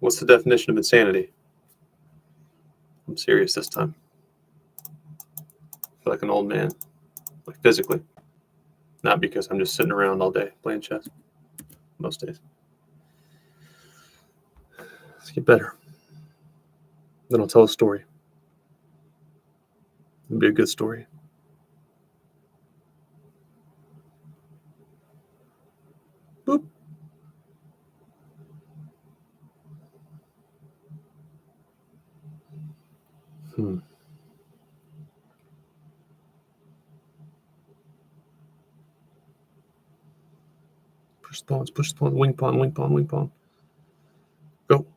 What's the definition of insanity? I'm serious this time. I feel like an old man, like physically. Not because I'm just sitting around all day playing chess most days. Let's get better. Then I'll tell a story. It'll be a good story. Boop. Push the pawns, wing pawn. Go.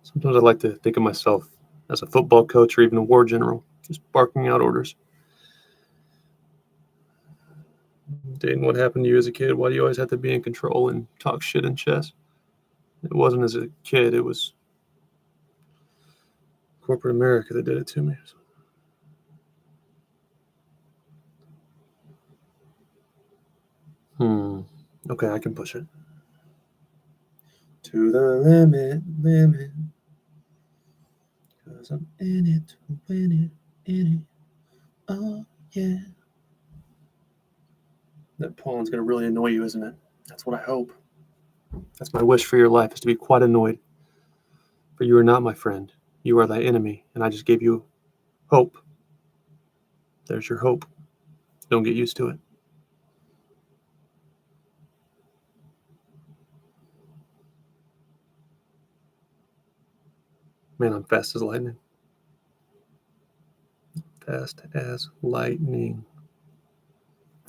Sometimes I like to think of myself as a football coach or even a war general, just barking out orders. Dayton, what happened to you as a kid? Why do you always have to be in control and talk shit in chess? It wasn't as a kid. It was corporate America that did it to me. Okay, I can push it. To the limit. Because I'm in it to win it. Oh, yeah. That pawn's going to really annoy you, isn't it? That's what I hope. That's my wish for your life, is to be quite annoyed. For you are not my friend. You are thy enemy, and I just gave you hope. There's your hope. Don't get used to it. Man, I'm fast as lightning. Fast as lightning.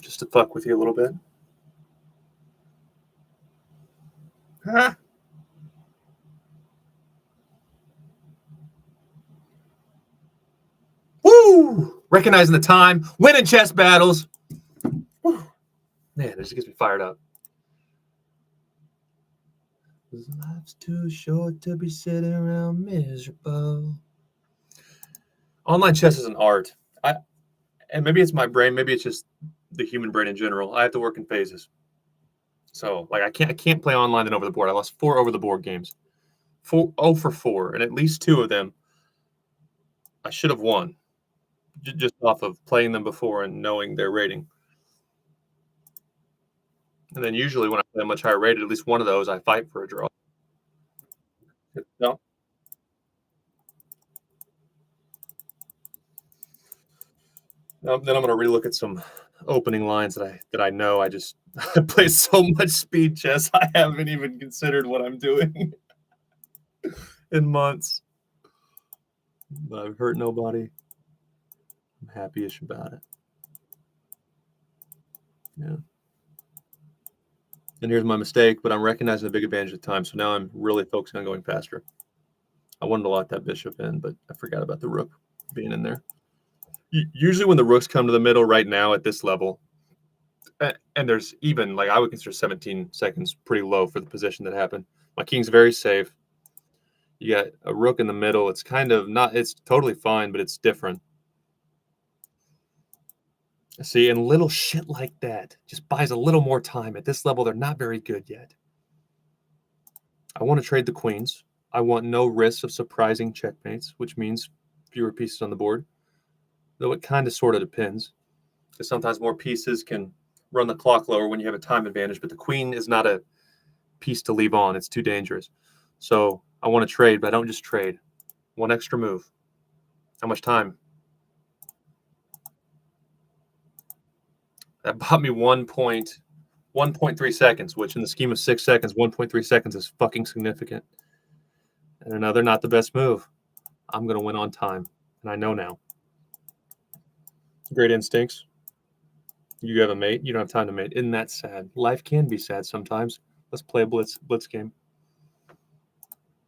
Just to fuck with you a little bit. Ha! Woo! Recognizing the time, winning chess battles. Woo. Man, it just gets me fired up. Life's too short to be sitting around miserable. Online chess is an art. And maybe it's my brain, maybe it's just the human brain in general. I have to work in phases. So, like, I can't play online and over the board. I lost 4 over the board games. 0 for 4, and at least 2 of them I should have won, just off of playing them before and knowing their rating. And then usually when I play much higher rated, at least one of those I fight for a draw. No. Then I'm going to relook at some opening lines that I know. I play so much speed chess, I haven't even considered what I'm doing in months. But I've hurt nobody. I'm happy-ish about it. Yeah. And here's my mistake, but I'm recognizing the big advantage of time. So now I'm really focusing on going faster. I wanted to lock that bishop in, but I forgot about the rook being in there. Usually when the rooks come to the middle right now at this level, and there's even, like, I would consider 17 seconds pretty low for the position that happened. My king's very safe. You got a rook in the middle. It's kind of not, it's totally fine, but it's different. See, and little shit like that just buys a little more time. At this level, they're not very good yet. I want to trade the queens. I want no risk of surprising checkmates, which means fewer pieces on the board. Though it kind of sort of depends. Because sometimes more pieces can run the clock lower when you have a time advantage, but the queen is not a piece to leave on. It's too dangerous. So I want to trade, but I don't just trade. One extra move. How much time? That bought me 1.3 seconds, which in the scheme of 6 seconds, 1.3 seconds is fucking significant. And another not the best move. I'm going to win on time, and I know now. Great instincts. You have a mate. You don't have time to mate. Isn't that sad? Life can be sad sometimes. Let's play a blitz game.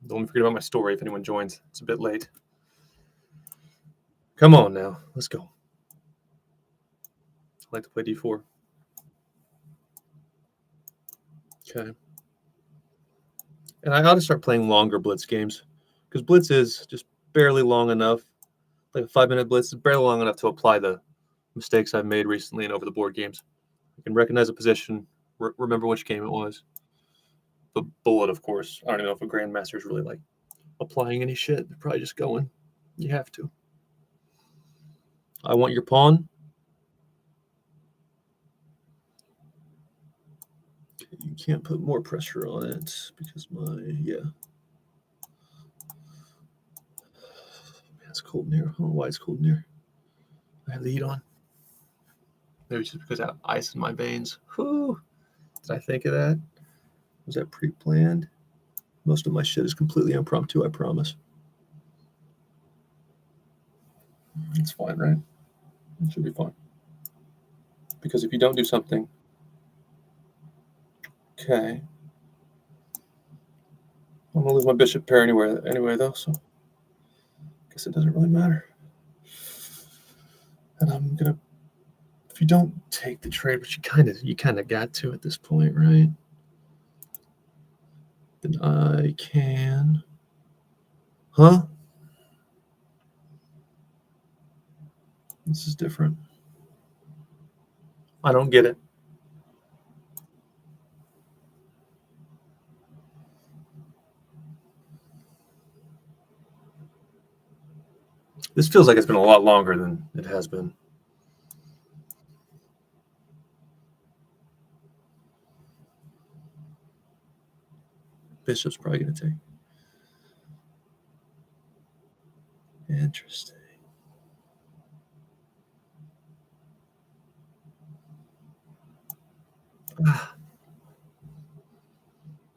Don't forget about my story if anyone joins. It's a bit late. Come on now. Let's go. I like to play d4. Okay. And I ought to start playing longer blitz games, because blitz is just barely long enough. Like a 5-minute blitz is barely long enough to apply the mistakes I've made recently in over the board games. I can recognize a position, remember which game it was. the bullet, of course. I don't even know if a grandmaster is really like applying any shit. They're probably just going. You have to. I want your pawn. Okay, you can't put more pressure on it because it's cold in here. I don't know why it's cold in here. I have the heat on. Maybe just because I have ice in my veins. Whew. Did I think of that? Was that pre-planned? Most of my shit is completely impromptu, I promise. It's fine, right? It should be fine. Because if you don't do something, okay. I'm gonna lose my bishop pair anyway though, so I guess it doesn't really matter. And I'm gonna, if you don't take the trade, which you kind of got to at this point, right? Then I can, huh? This is different. I don't get it. This feels like it's been a lot longer than it has been. Bishop's probably going to take. Interesting.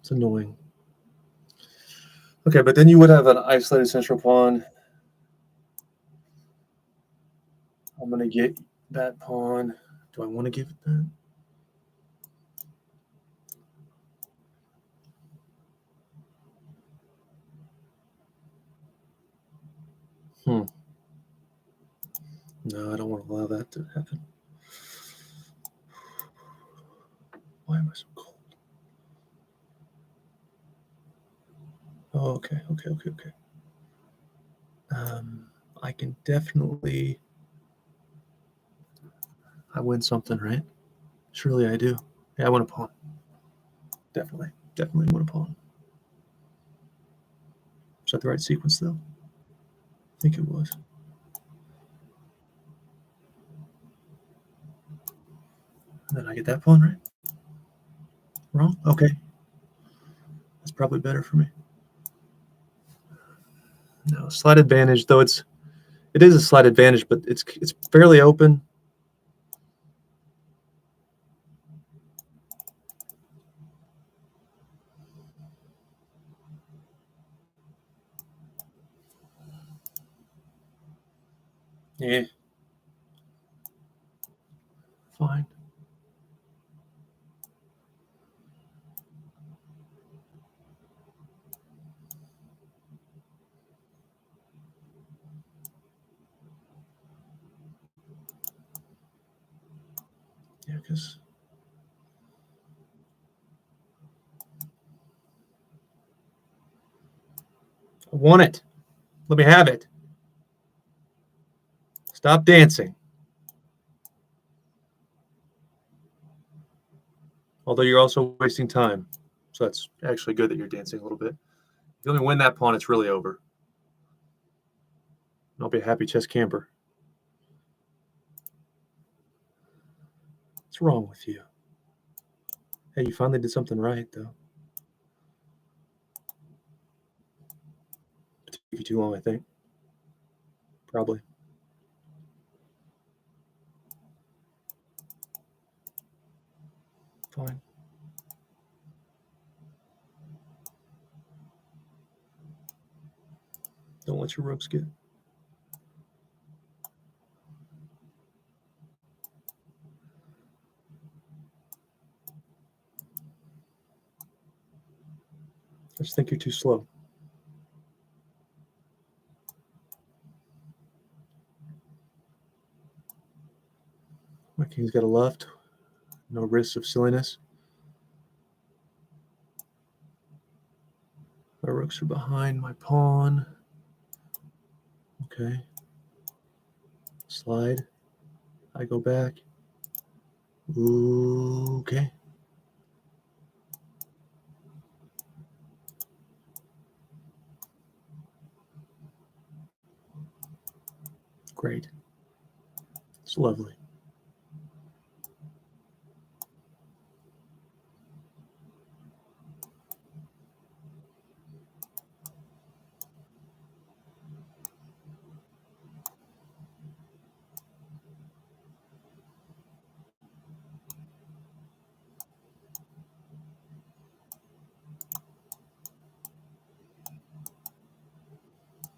It's annoying. Okay, but then you would have an isolated central pawn. I'm going to get that pawn. Do I want to give it that? No, I don't want to allow that to happen. Why am I so cold? Oh, okay. I can definitely. I win something, right? Surely I do. Yeah, I win a pawn. Definitely win a pawn. Is that the right sequence, though? I think it was. And then I get that pawn, right? Wrong? Okay. That's probably better for me. No, slight advantage, though it is a slight advantage, but it's fairly open. Yeah. Fine. Yeah, because I want it. Let me have it. Stop dancing. Although you're also wasting time. So that's actually good that you're dancing a little bit. If you only win that pawn, it's really over. I'll be a happy chess camper. What's wrong with you? Hey, you finally did something right, though. It took you too long, I think. Probably. Fine. Don't let your rooks get. I just think you're too slow. My king's got a left. No risks of silliness. My rooks are behind my pawn. Okay. Slide. I go back. Ooh, okay. Great. It's lovely.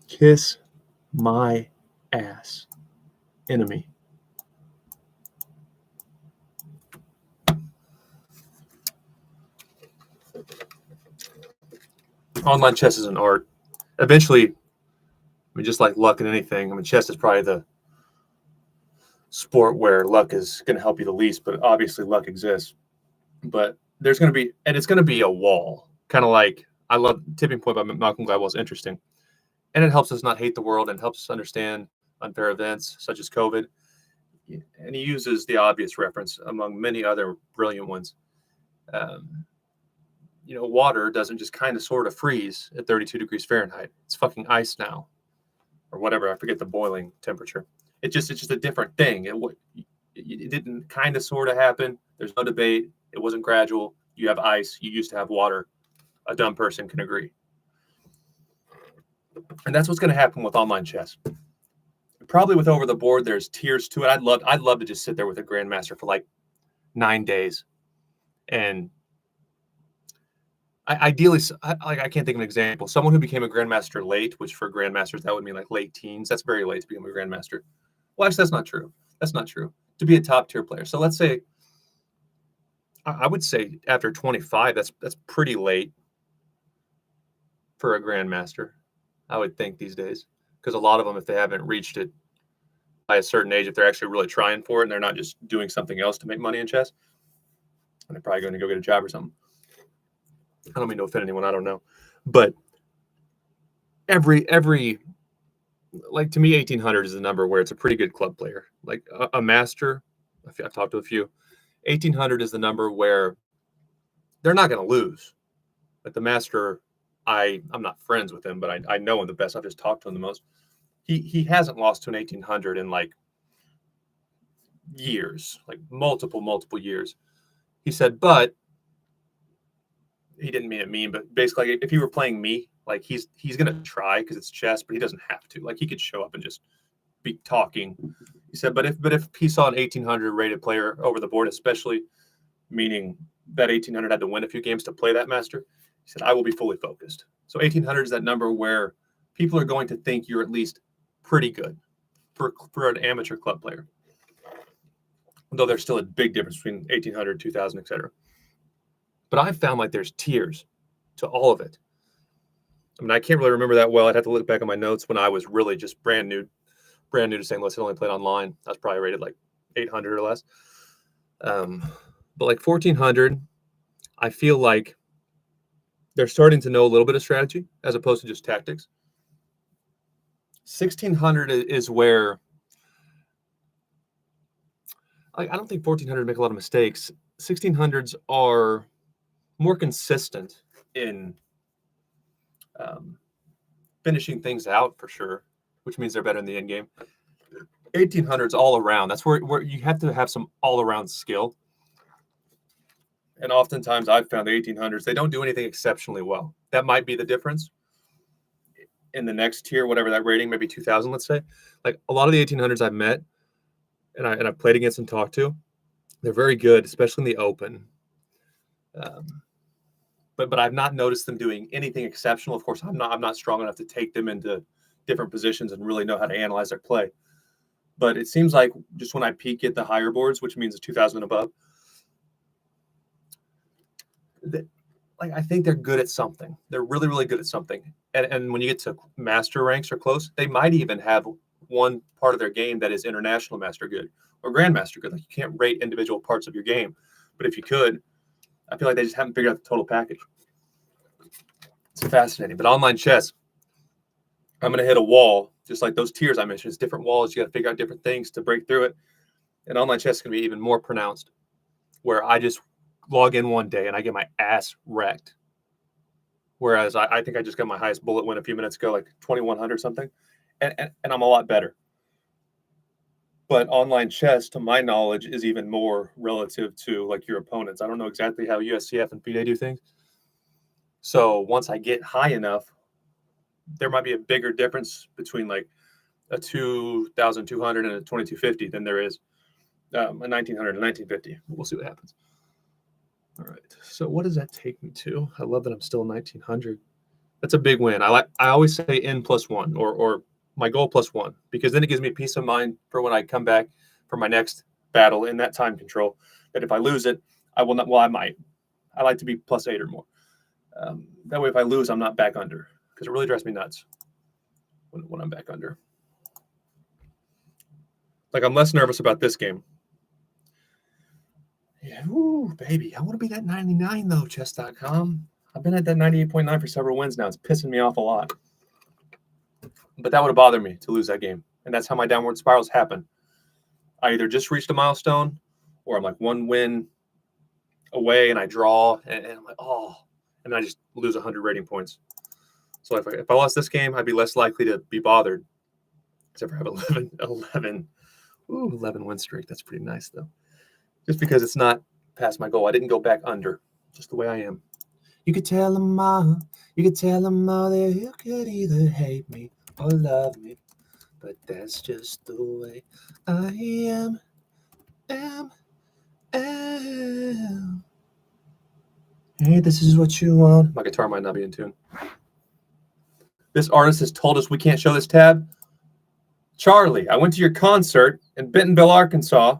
Kiss my ass, enemy. Online chess is an art. Eventually, I mean, just like luck in anything, I mean, chess is probably the sport where luck is going to help you the least, but obviously luck exists. But there's going to be, and it's going to be a wall. Kind of like, I love Tipping Point by Malcolm Gladwell is interesting. And it helps us not hate the world and helps us understand unfair events such as COVID. And he uses the obvious reference among many other brilliant ones. Water doesn't just kind of sort of freeze at 32 degrees Fahrenheit. It's fucking ice now, or whatever. I forget the boiling temperature. It's just a different thing. It didn't kind of sort of happen. There's no debate. It wasn't gradual. You have ice. You used to have water. A dumb person can agree. And that's what's going to happen with online chess. Probably with over the board, there's tiers to it. I'd love to just sit there with a grandmaster for like 9 days, and ideally, I can't think of an example. Someone who became a grandmaster late, which for grandmasters that would mean like late teens. That's very late to become a grandmaster. Well, actually, that's not true. That's not true. To be a top tier player. So let's say, I would say after 25, that's pretty late for a grandmaster. I would think these days, because a lot of them, if they haven't reached it by a certain age, if they're actually really trying for it and they're not just doing something else to make money in chess, and they're probably going to go get a job or something. I don't mean to offend anyone. I don't know. But every like, to me, 1800 is the number where it's a pretty good club player. Like a master, I've talked to a few. 1800 is the number where they're not going to lose. Like the master, I'm not friends with him, but I know him the best. I've just talked to him the most. He hasn't lost to an 1800 in like years, like multiple years. He said, but he didn't mean it mean, but basically, if he were playing me, like he's gonna try because it's chess, but he doesn't have to. Like he could show up and just be talking. He said, but if he saw an 1800 rated player over the board, especially meaning that 1800 had to win a few games to play that master, he said, I will be fully focused. So 1800 is that number where people are going to think you're at least pretty good for an amateur club player. Though there's still a big difference between 1800, 2000, etc. But I've found like there's tiers to all of it. I mean, I can't really remember that well. I'd have to look back on my notes when I was really just brand new to St. Louis. I only played online. I was probably rated like 800 or less. But like 1400, I feel like they're starting to know a little bit of strategy as opposed to just tactics. 1600 is where I don't think 1400 make a lot of mistakes. 1600s are more consistent in finishing things out for sure, which means they're better in the end game. 1800s all around. That's where you have to have some all around skill. And oftentimes I've found the 1800s, they don't do anything exceptionally well. That might be the difference in the next tier, whatever that rating, maybe 2000, let's say. Like a lot of the 1800s I've met and I've played against and talked to, they're very good, especially in the open. But I've not noticed them doing anything exceptional. Of course, I'm not strong enough to take them into different positions and really know how to analyze their play. But it seems like just when I peak at the higher boards, which means 2000 and above, like I think they're good at something. They're really, really good at something. And when you get to master ranks or close, they might even have one part of their game that is international master good or grandmaster good. Like you can't rate individual parts of your game, but if you could, I feel like they just haven't figured out the total package. It's fascinating. But online chess, I'm going to hit a wall, just like those tiers I mentioned. It's different walls. You got to figure out different things to break through it. And online chess is going to be even more pronounced, where I just log in one day and I get my ass wrecked. Whereas I think I just got my highest bullet win a few minutes ago, like 2100 something. And I'm a lot better. But online chess, to my knowledge, is even more relative to like your opponents. I don't know exactly how USCF and FIDE do things. So once I get high enough, there might be a bigger difference between like a 2,200 and a 2,250 than there is a 1,900 and 1,950. We'll see what happens. All right. So what does that take me to? I love that I'm still 1,900. That's a big win. I always say N plus one or my goal plus one, because then it gives me peace of mind for when I come back for my next battle in that time control, that if I lose it, I will not. Well, I might. I like to be plus 8 or more. That way, if I lose, I'm not back under, because it really drives me nuts when I'm back under. Like, I'm less nervous about this game. Yeah, ooh, baby. I want to be that 99, though, chess.com. I've been at that 98.9 for several wins now. It's pissing me off a lot. But that would have bothered me to lose that game. And that's how my downward spirals happen. I either just reached a milestone, or I'm like one win away and I draw, and I'm like, oh, and I just lose 100 rating points. So if I lost this game, I'd be less likely to be bothered. Except for I have 11 win streak. That's pretty nice, though. Just because it's not past my goal. I didn't go back under, just the way I am. You could tell them all that you could either hate me or love me, but that's just the way I am. Hey, this is what you want. My guitar might not be in tune. This artist has told us we can't show this tab. Charlie, I went to your concert in Bentonville, Arkansas.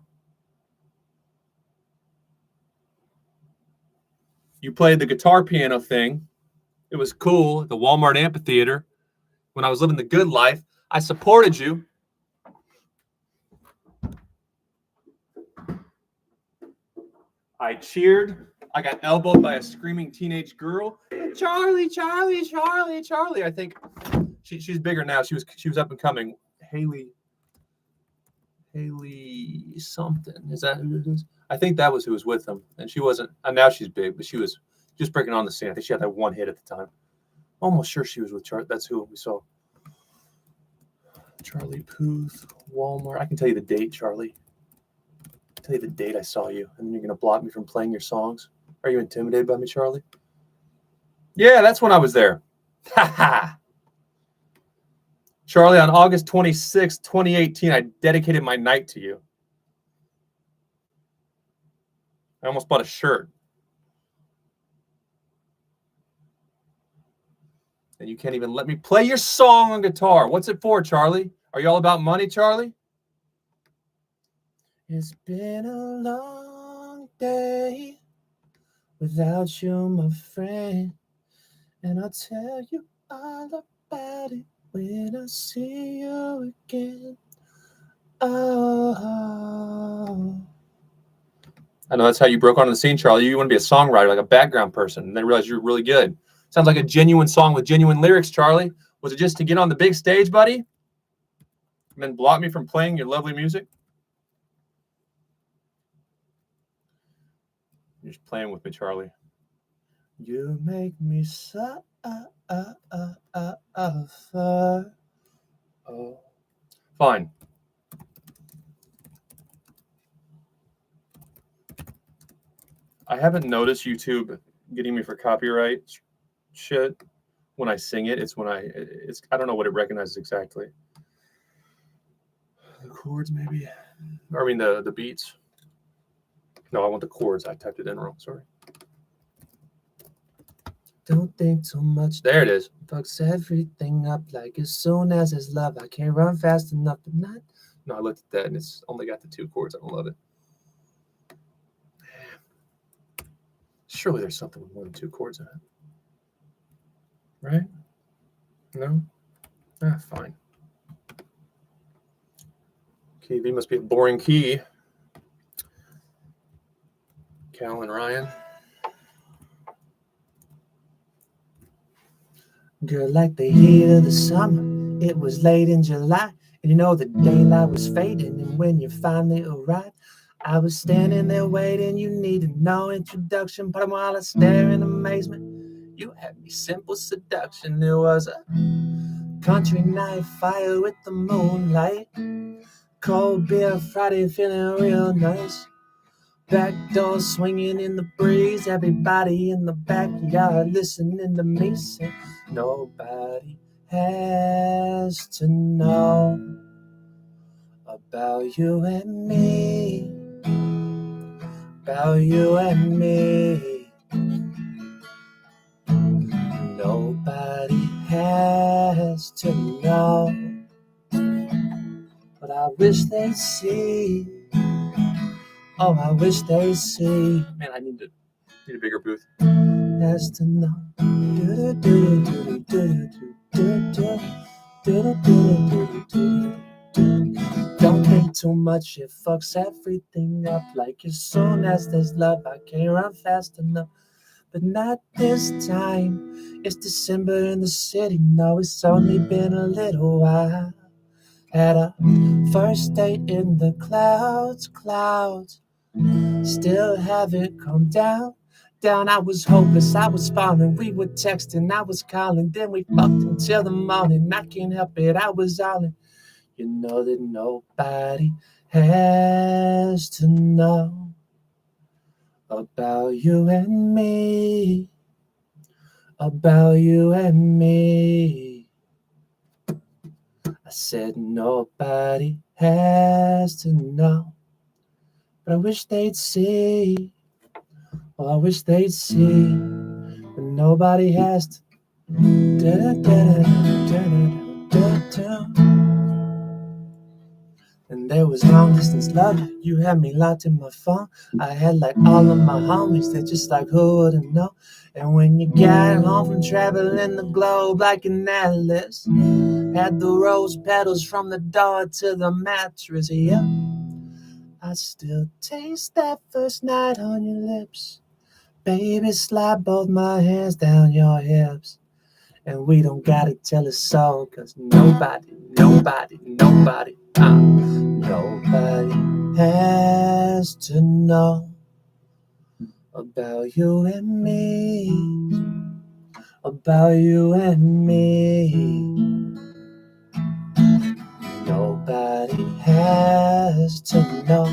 You played the guitar piano thing. It was cool. The Walmart amphitheater. When I was living the good life, I supported you. I cheered. I got elbowed by a screaming teenage girl. Charlie, Charlie, Charlie, Charlie. I think she's bigger now. She was up and coming. Haley something. Is that who it is? I think that was who was with them. And she wasn't. And now she's big, but she was just breaking on the scene. I think she had that one hit at the time. Almost sure she was with Charlie. That's who we saw. Charlie Puth, Walmart. I can tell you the date, Charlie. Tell you the date I saw you, and then you're going to block me from playing your songs. Are you intimidated by me, Charlie? Yeah, that's when I was there. Ha ha. Charlie, on August 26, 2018, I dedicated my night to you. I almost bought a shirt. And you can't even let me play your song on guitar. What's it for, Charlie? Are you all about money, Charlie? It's been a long day without you, my friend. And I'll tell you all about it when I see you again. Oh. I know that's how you broke onto the scene, Charlie. You want to be a songwriter, like a background person, and then realize you're really good. Sounds like a genuine song with genuine lyrics, Charlie. Was it just to get on the big stage, buddy? And then block me from playing your lovely music? You're just playing with me, Charlie. You make me suffer. Fine. I haven't noticed YouTube getting me for copyright shit when I sing it. It's when I don't know what it recognizes exactly. The chords, maybe. Or I mean the beats. No, I want the chords. I typed it in wrong. Sorry. Don't think too much. There it is. Fucks everything up like as soon as it's love. I can't run fast enough to not. No, I looked at that and it's only got the 2 chords. I don't love it. Surely there's something with more than 2 chords in it. Right? No? Fine. Key B must be a boring key. Cal and Ryan. Girl, like the heat of the summer, it was late in July, and you know the daylight was fading, and when you finally arrived, I was standing there waiting. You needed no introduction, but while I stare in amazement, you had me simple seduction. It was a country night, fire with the moonlight, Cold beer Friday, feeling real nice. Back door swinging in the breeze. Everybody in the backyard listening to me sing. Nobody has to know about you and me. About you and me. Nobody has to know. But I wish they'd see. Oh, I wish they'd see. Man, I need a bigger booth. Has to know. Don't think too much, it fucks everything up. Like as soon as there's love, I can't run fast enough. But not this time. It's December in the city. No, it's only been a little while. Had a first date in the clouds. Still haven't come down. I was hopeless, I was falling. We were texting, I was calling. Then we fucked until the morning. I can't help it, I was all in. You know that nobody has to know about you and me. About you and me. I said nobody has to know. But I wish they'd see. Oh, I wish they'd see. But nobody has to. And there was long distance love. You had me locked in my phone. I had like all of my homies. They're just like, who wouldn't know? And when you got home from traveling the globe like an atlas, had the rose petals from the door to the mattress. Yeah, I still taste that first night on your lips. Baby, slide both my hands down your hips. And we don't gotta tell a soul, cause nobody has to know about you and me. About you and me. Nobody has to know.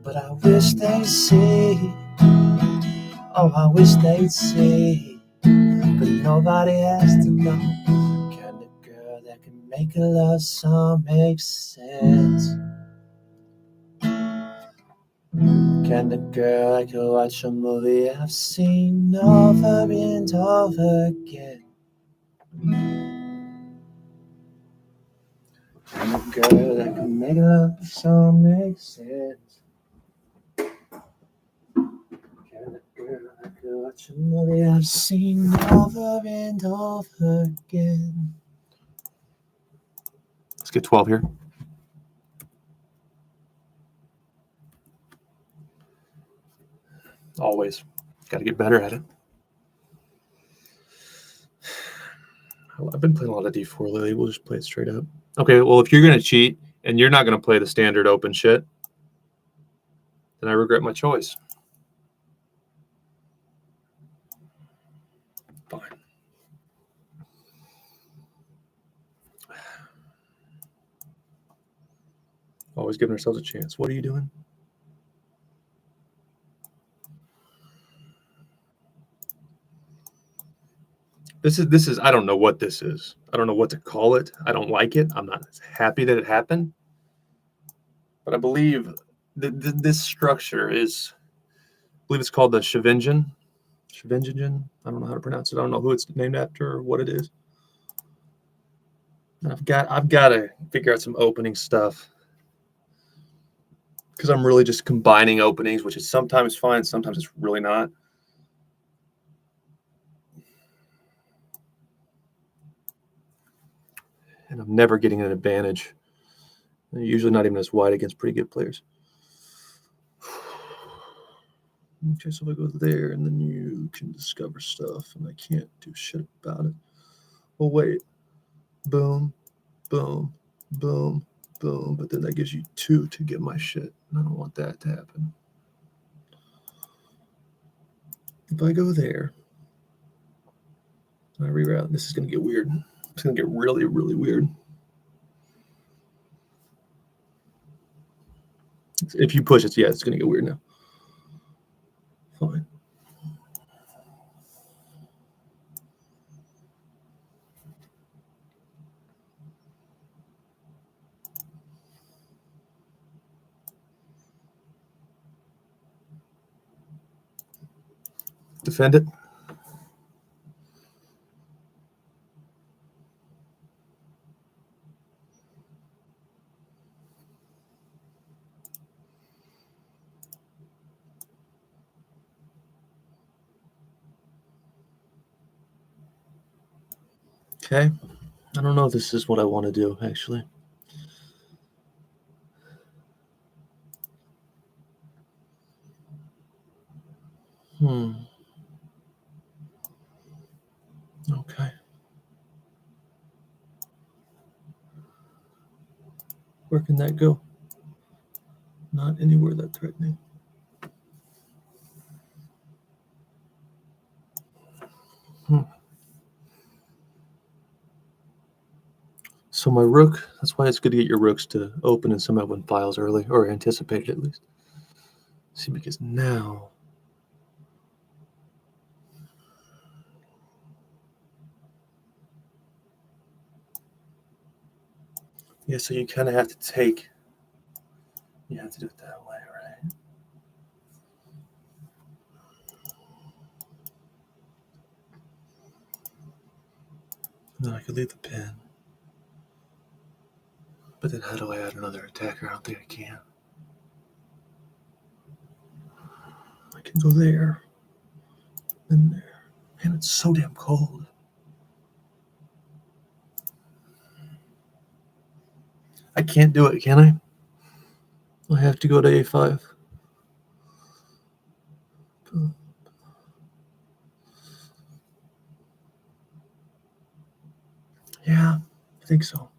But I wish they'd see. Oh, I wish they'd see. But nobody has to know. Kind of girl that can make a love song make sense. Kind of girl I could watch a movie I've seen over and over again. Kind of girl that can make a love song make sense. Kind of girl I could watch a movie I've seen over and over again. Let's get 12 here. Always. Got to get better at it. I've been playing a lot of D4 lately. We'll just play it straight up. Okay, well, if you're going to cheat and you're not going to play the standard open shit, then I regret my choice. Fine. Always giving ourselves a chance. What are you doing? This is I don't know what this is. I don't know what to call it. I don't like it. I'm not happy that it happened. But I believe this structure is, I believe it's called the Scheveningen. Scheveningen. I don't know how to pronounce it. I don't know who it's named after or what it is. I've got to figure out some opening stuff because I'm really just combining openings, which is sometimes fine, sometimes it's really not. And I'm never getting an advantage. Usually not even as wide against pretty good players. Okay, so if I go there, and then you can discover stuff, and I can't do shit about it. Well, wait. Boom, boom, boom, boom. But then that gives you 2 to get my shit. And I don't want that to happen. If I go there, and I reroute, this is going to get weird. It's going to get really, really weird. If you push it, yeah, it's going to get weird now. Fine. Defend it. Okay. I don't know if this is what I want to do, actually. Okay. Where can that go? Not anywhere that threatening. So my rook, that's why it's good to get your rooks to open and sum up when files early, or anticipated at least. See, because now yeah, so you kind of have to take, you have to do it that way, right? And then I could leave the pin. But then how do I add another attacker? I don't think I can. I can go there, then there. Man, it's so damn cold. I can't do it, can I? I have to go to A5. Yeah, I think so.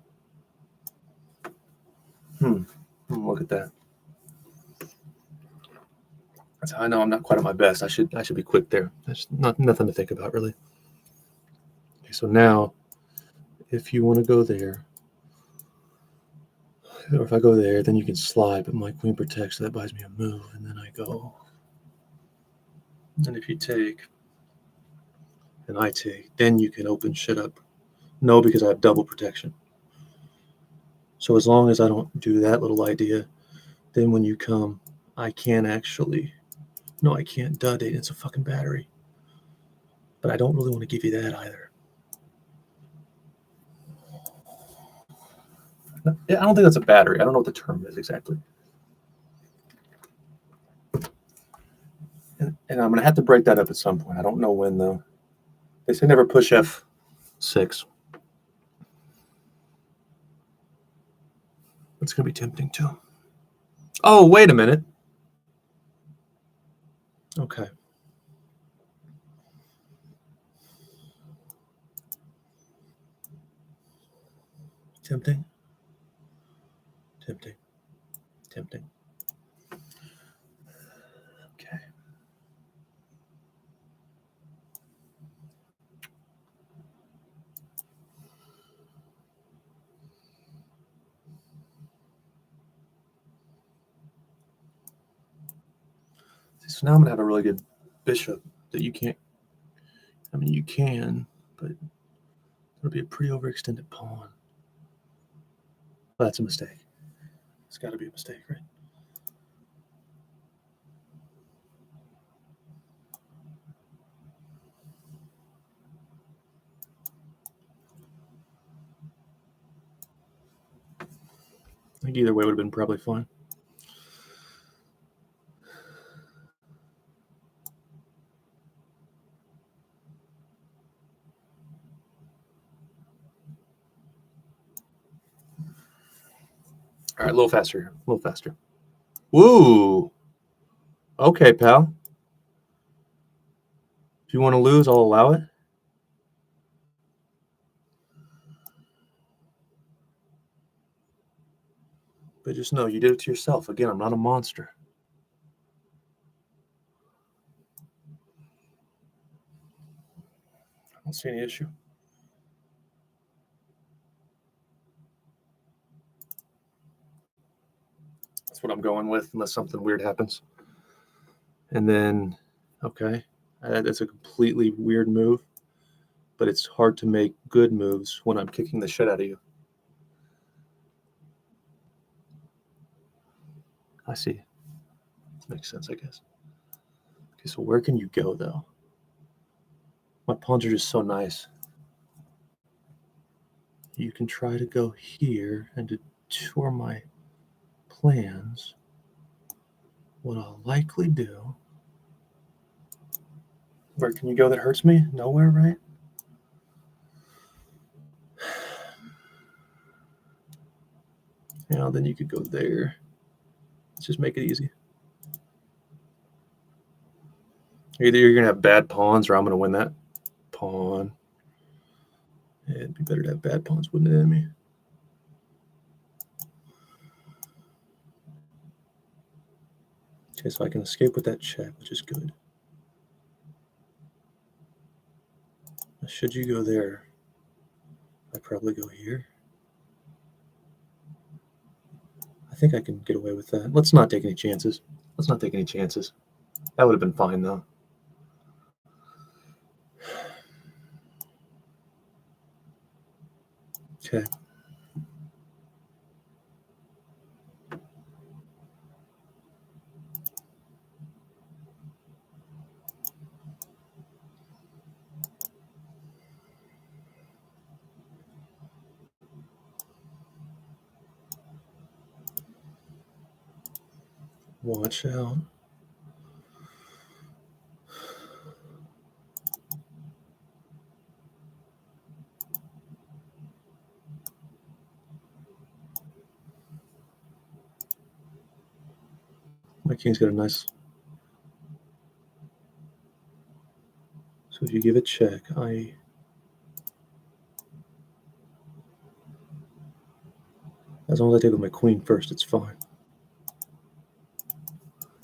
Look at that. That's how I know I'm not quite at my best. I should be quick there. There's nothing to think about really. Okay, so now, if you want to go there, or if I go there, then you can slide, but my queen protects, so that buys me a move, and then I go. And if you take, and I take, then you can open shit up. No, because I have double protection. So as long as I don't do that little idea, then when you come, I can actually. No, I can't dud it. It's a fucking battery. But I don't really want to give you that either. I don't think that's a battery. I don't know what the term is exactly. And I'm going to have to break that up at some point. I don't know when, though. They say never push F6. It's going to be tempting, too. Oh, wait a minute. Okay. Tempting. Tempting. Tempting. Okay. So now I'm going to have a really good bishop that you can't. I mean, you can, but it'll be a pretty overextended pawn. Well, that's a mistake. It's got to be a mistake, right? I think either way would have been probably fine. All right, a little faster here. A little faster. Woo! Okay, pal. If you want to lose, I'll allow it. But just know you did it to yourself. Again, I'm not a monster. I don't see any issue. That's what I'm going with, unless something weird happens. And then, okay, that's a completely weird move, but it's hard to make good moves when I'm kicking the shit out of you. I see. Makes sense, I guess. Okay, so where can you go, though? My pawns are just so nice. You can try to go here and detour my plans. What I'll likely do... Where can you go that hurts me? Nowhere, right? Yeah, then you could go there. Let's just make it easy. Either you're going to have bad pawns or I'm going to win that pawn. Yeah, it'd be better to have bad pawns, wouldn't it, Emmy? Okay, so I can escape with that check, which is good. Now, should you go there, I probably go here. I think I can get away with that. Let's not take any chances. Let's not take any chances. That would have been fine, though. Okay. Watch out. My king's got a nice... So if you give a check, as long as I take with my queen first, it's fine.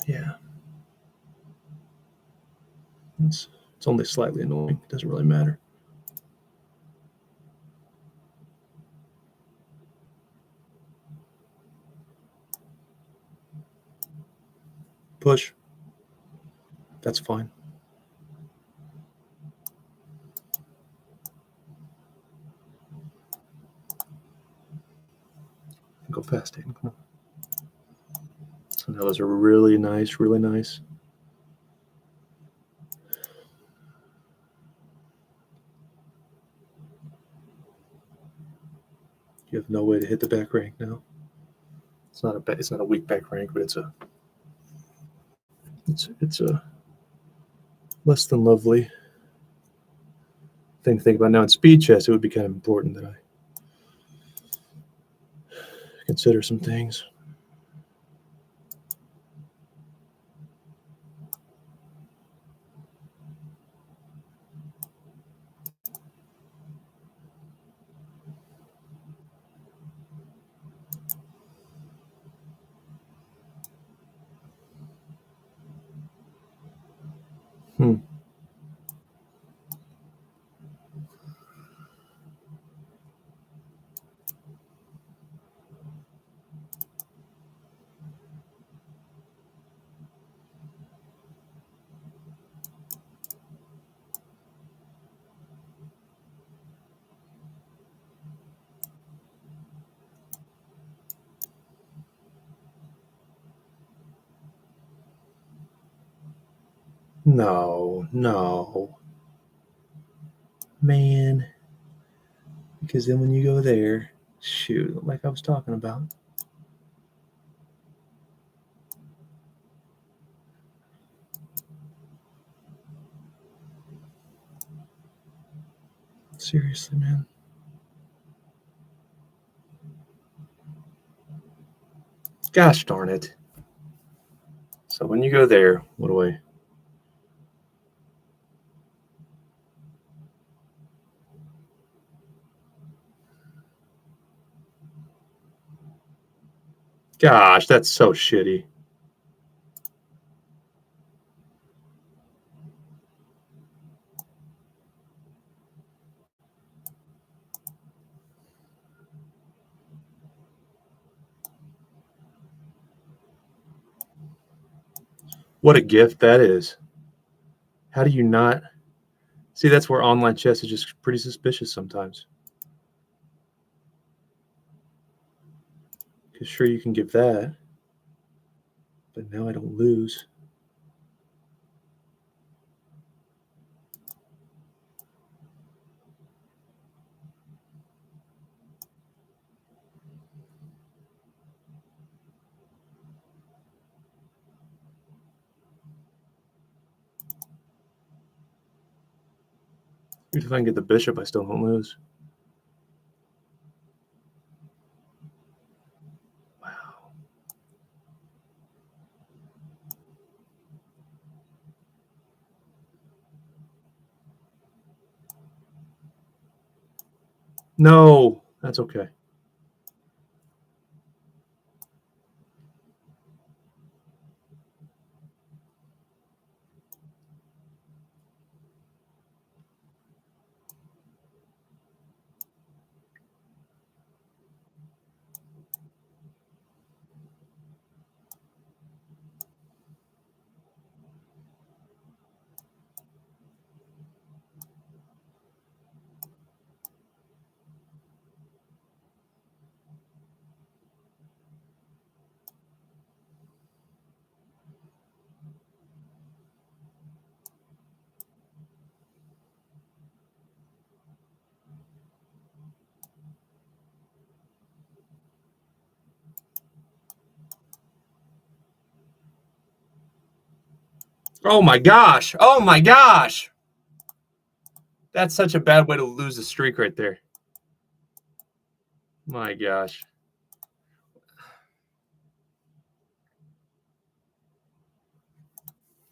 Yeah. It's only slightly annoying. It doesn't really matter. Push. That's fine. Go fast, Aiden. Come on. So now those are really nice, really nice. You have no way to hit the back rank now. It's not a weak back rank, but it's a less than lovely thing to think about. Now in speed chess, it would be kind of important that I consider some things. No. Man. Because then when you go there, shoot, like I was talking about. Seriously, man. Gosh darn it. So when you go there, what do I... Gosh, that's so shitty. What a gift that is. How do you not? See, that's where online chess is just pretty suspicious sometimes. Because sure, you can give that. But now I don't lose. Even if I can get the bishop, I still don't lose. Wow. No, that's okay. Oh my gosh. Oh my gosh. That's such a bad way to lose a streak right there. My gosh.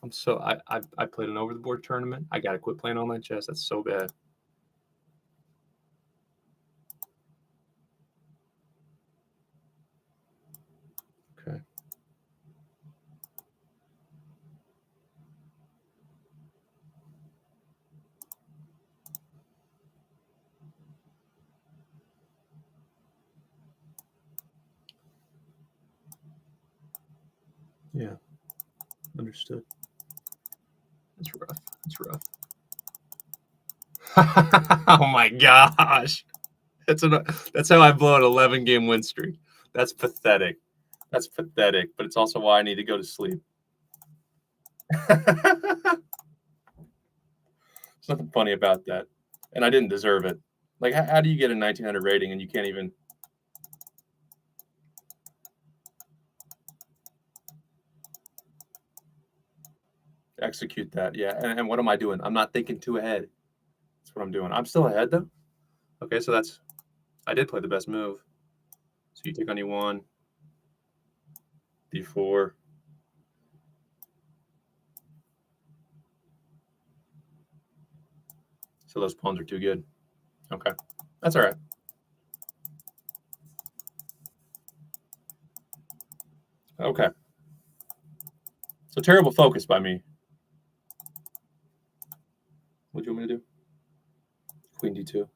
I'm so I played an over the board tournament. I gotta quit playing online chess. That's so bad. Okay. Yeah. Understood. That's rough. That's rough. Oh my gosh. That's how I blow an 11-game win streak. That's pathetic. That's pathetic, but it's also why I need to go to sleep. There's nothing funny about that. And I didn't deserve it. Like, how do you get a 1900 rating and you can't even execute that? Yeah. And what am I doing? I'm not thinking too ahead. That's what I'm doing. I'm still ahead, though. Okay, so I did play the best move. So you take on E1, D4. So those pawns are too good. Okay. That's all right. Okay. So terrible focus by me. What do you want me to do? Queen D2.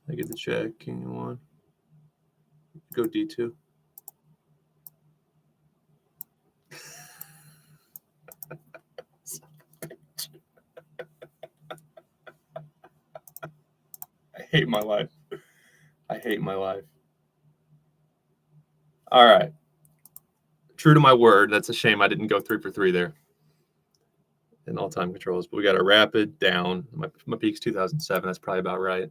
I get the check. King E1. Go D2. I hate my life. I hate my life. All right. True to my word. That's a shame I didn't go 3 for 3 there in all-time controls. But we got a rapid down. My peak's 2007. That's probably about right.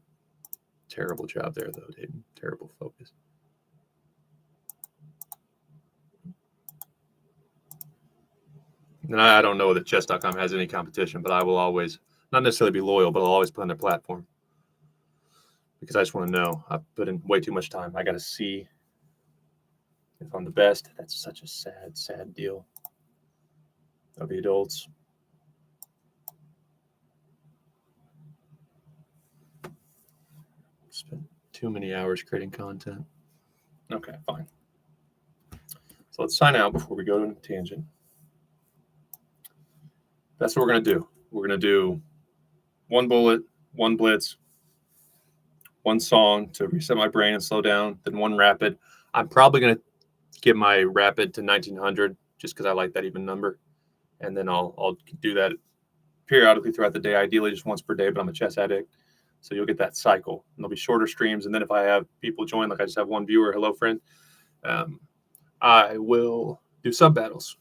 Terrible job there, though, Dayton. Terrible focus. And I don't know that chess.com has any competition, but I will always, not necessarily be loyal, but I'll always play on their platform because I just want to know. I put in way too much time. I got to see if I'm the best. That's such a sad, sad deal of the adults. Spent too many hours creating content. Okay, fine. So let's sign out before we go to a tangent. That's what we're going to do. We're going to do one bullet, one blitz, one song to reset my brain and slow down, then one rapid. I'm probably going to get my rapid to 1900 just because I like that even number. And then I'll do that periodically throughout the day, ideally just once per day, but I'm a chess addict. So you'll get that cycle. And there'll be shorter streams. And then if I have people join, like I just have one viewer, hello friend, I will do sub battles.